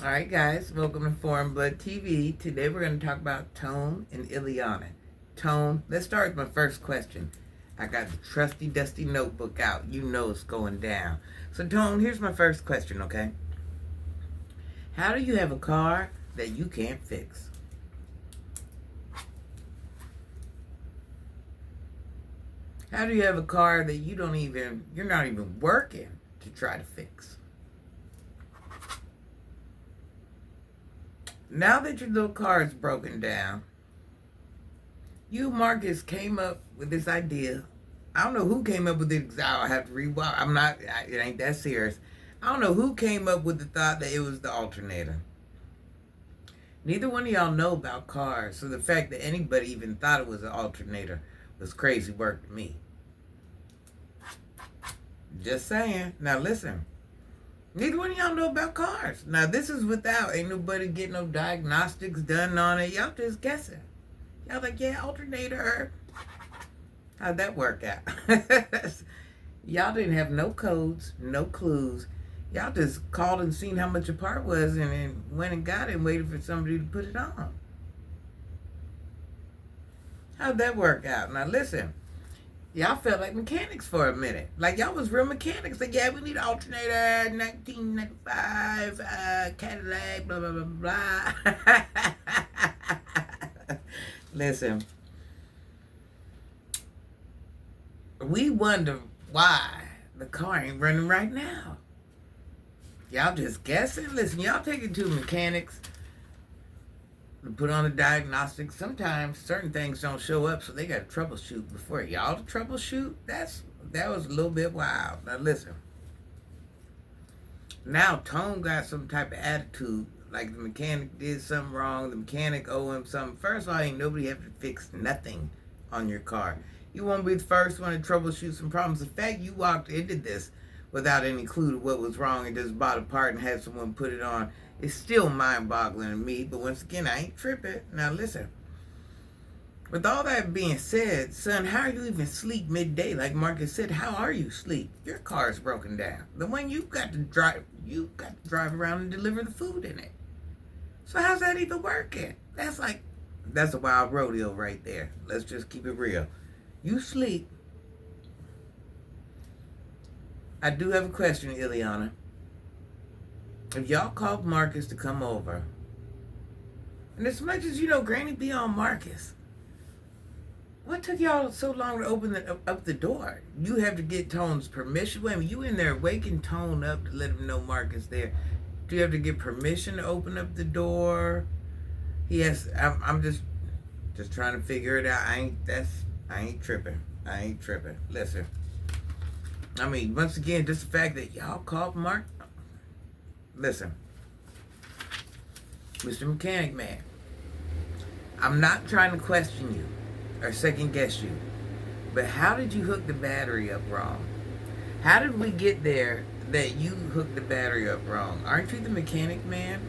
All right, guys, welcome to Foreign Blood TV. Today we're going to talk about Tone and Iliana. Tone, let's start with my first question. I got the trusty, dusty notebook out. You know it's going down. So, Tone, here's my first question, okay? How do you have a car that you can't fix? How do you have a car that you're not even working to try to fix? Now that your little car is broken down, you, Marcus, came up with this idea. I don't know who came up with it. I'll have to rewatch. It ain't that serious. I don't know who came up with the thought that it was the alternator. Neither one of y'all know about cars, so the fact that anybody even thought it was an alternator was crazy work to me. Just saying. Now listen. Neither one of y'all know about cars. Now, this is ain't nobody getting no diagnostics done on it. Y'all just guessing. Y'all like, yeah, alternator. How'd that work out? Y'all didn't have no codes, no clues. Y'all just called and seen how much a part was and then went and got it and waited for somebody to put it on. How'd that work out? Now, listen. Y'all felt like mechanics for a minute. Like y'all was real mechanics. Like, yeah, we need an alternator, 1995, Cadillac, blah, blah, blah, blah. Listen. We wonder why the car ain't running right now. Y'all just guessing? Listen, y'all take it to mechanics. Put on the diagnostics. Sometimes certain things don't show up, so they got to troubleshoot before y'all to troubleshoot. That was a little bit wild. Now listen. Now Tone got some type of attitude, like the mechanic did something wrong. The mechanic owe him something. First of all, ain't nobody have to fix nothing on your car. You won't be the first one to troubleshoot some problems. The fact you walked into this without any clue to what was wrong and just bought a part and had someone put it on, it's still mind-boggling to me, but once again, I ain't tripping. Now listen, with all that being said, son, how are you even sleep midday? Like Marcus said, how are you sleep? Your car is broken down. The one you got to drive around and deliver the food in it. So how's that even working? That's a wild rodeo right there. Let's just keep it real. You sleep. I do have a question, Iliana. If y'all called Marcus to come over, and as much as you know, Granny be on Marcus, what took y'all so long to open up the door? You have to get Tone's permission. Wait a minute, you in there waking Tone up to let him know Marcus there. Do you have to get permission to open up the door? I'm just trying to figure it out. I ain't tripping. Listen. I mean, once again, just the fact that y'all called Mark. Listen, Mr. Mechanic Man, I'm not trying to question you or second guess you, but how did you hook the battery up wrong? How did we get there that you hooked the battery up wrong? Aren't you the mechanic man?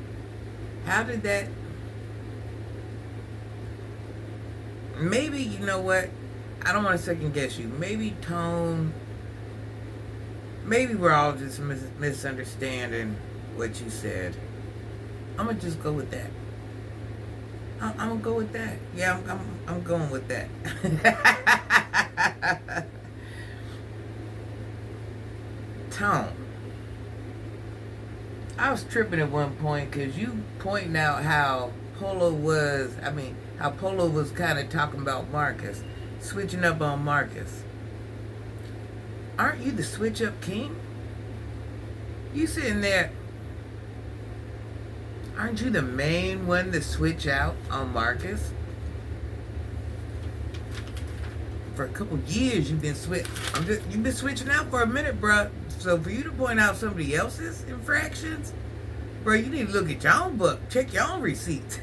How did that? Maybe, you know what? I don't want to second guess you. Maybe Tone, maybe we're all just misunderstanding what you said. I'm gonna just go with that. I'm gonna go with that. Yeah, I'm going with that. Tone, I was tripping at one point because you pointing out how Polo was kind of talking about Marcus, switching up on Marcus. Aren't you the switch up king? You sitting there. Aren't you the main one to switch out on Marcus? For a couple years you've been you've been switching out for a minute, bruh. So for you to point out somebody else's infractions, bro, you need to look at your own book. Check your own receipts.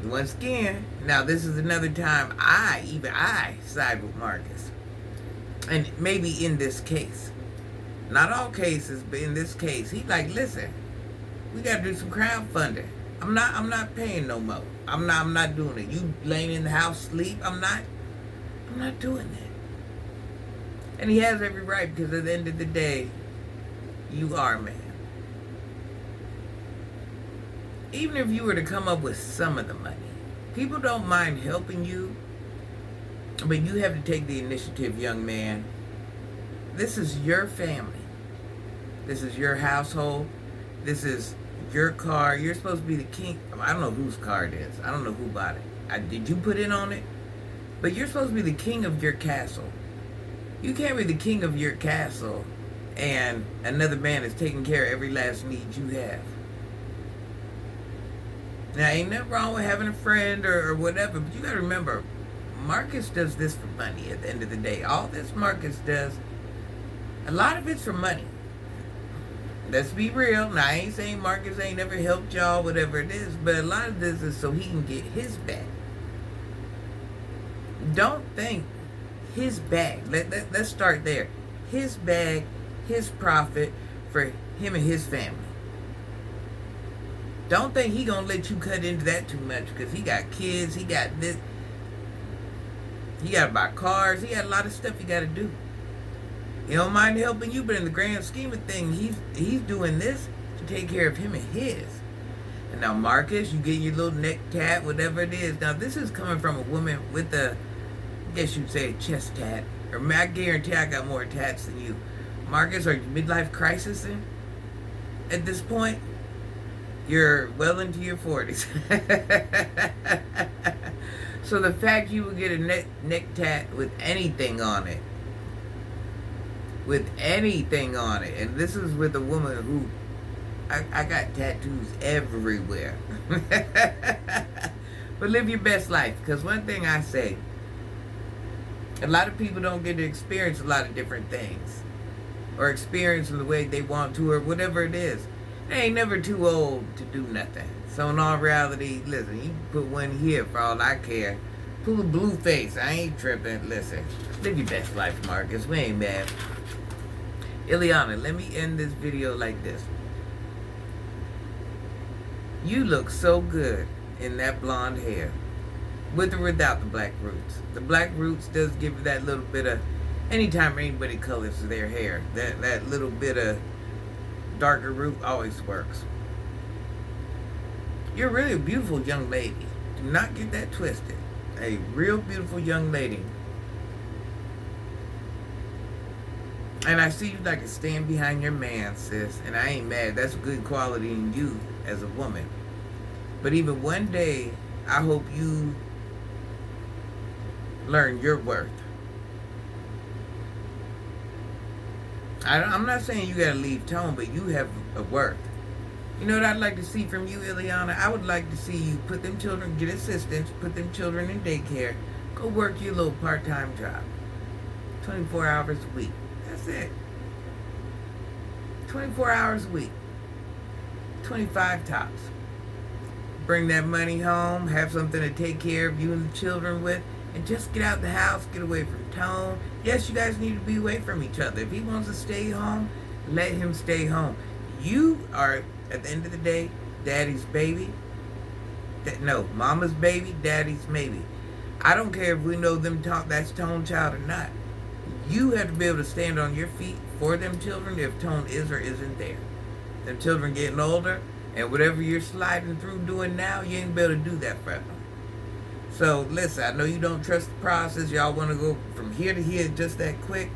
Once again, now this is another time I side with Marcus. And maybe in this case. Not all cases, but in this case, he like, listen, we gotta do some crowdfunding. I'm not paying no more. I'm not doing it. You laying in the house sleep, I'm not doing that. And he has every right, because at the end of the day, you are a man. even if you were to come up with some of the money, people don't mind helping you, but you have to take the initiative, young man. This is your family. This is your household. This is your car. You're supposed to be the king. I don't know whose car it is. I don't know who bought it. Did you put in on it? But you're supposed to be the king of your castle. You can't be the king of your castle and another man is taking care of every last need you have. Now, ain't nothing wrong with having a friend or whatever, but you got to remember, Markus does this for money at the end of the day. All this Markus does, a lot of it's for money. Let's be real. Now, I ain't saying Markus ain't never helped y'all, whatever it is, but a lot of this is so he can get his bag. Don't think his bag. Let's start there. His bag, his profit for him and his family. Don't think he gonna let you cut into that too much because he got kids, he got this, he gotta buy cars, he got a lot of stuff he gotta do. He don't mind helping you, but in the grand scheme of things, he's doing this to take care of him and his. And now Markus, you get your little neck tat, whatever it is. Now this is coming from a woman with a, I guess you'd say a chest tat. Or I guarantee I got more tats than you. Markus, are you midlife crisising at this point? You're well into your 40s. So the fact you would get a neck tat with anything on it, and this is with a woman who, I got tattoos everywhere. But live your best life, because one thing I say, a lot of people don't get to experience a lot of different things, or experience in the way they want to, or whatever it is. They ain't never too old to do nothing. So in all reality, listen, you can put one here for all I care. Pull a blue face, I ain't tripping. Listen, live your best life, Markus. We ain't mad. Iliana, let me end this video like this. You look so good in that blonde hair, with or without the black roots. The black roots does give you that little bit of, anytime anybody colors their hair, that little bit of darker root always works. You're really a beautiful young lady. Do not get that twisted. A real beautiful young lady. And I see you like to stand behind your man, sis. And I ain't mad. That's a good quality in you as a woman. But even one day, I hope you learn your worth. I'm not saying you gotta leave tone, but you have a worth. You know what I'd like to see from you, Iliana? I would like to see you put them children, get assistance, put them children in daycare, go work your little part-time job. 24 hours a week. That's it. 24 hours a week. 25 tops. Bring that money home, have something to take care of you and the children with, and just get out the house, get away from Tone. Yes, you guys need to be away from each other. If he wants to stay home, let him stay home. You are, at the end of the day, daddy's baby. No, mama's baby, daddy's maybe. I don't care if we know them that's Tone child or not. You have to be able to stand on your feet for them children if Tone is or isn't there. Them children getting older, and whatever you're sliding through doing now, you ain't be able to do that forever. So, listen, I know you don't trust the process. Y'all want to go from here to here just that quick.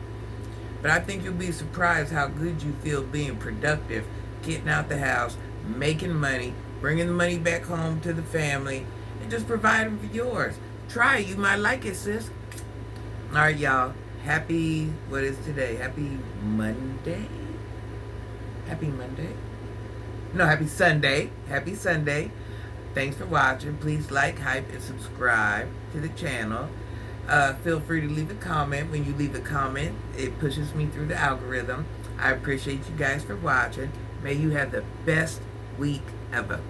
But I think you'll be surprised how good you feel being productive, getting out the house, making money, bringing the money back home to the family, and just providing for yours. Try it. You might like it, sis. All right, y'all. Happy, what is today? Happy Monday? Happy Monday? No, happy Sunday. Happy Sunday. Thanks for watching. Please like, hype, and subscribe to the channel. Feel free to leave a comment. When you leave a comment, it pushes me through the algorithm. I appreciate you guys for watching. May you have the best week ever.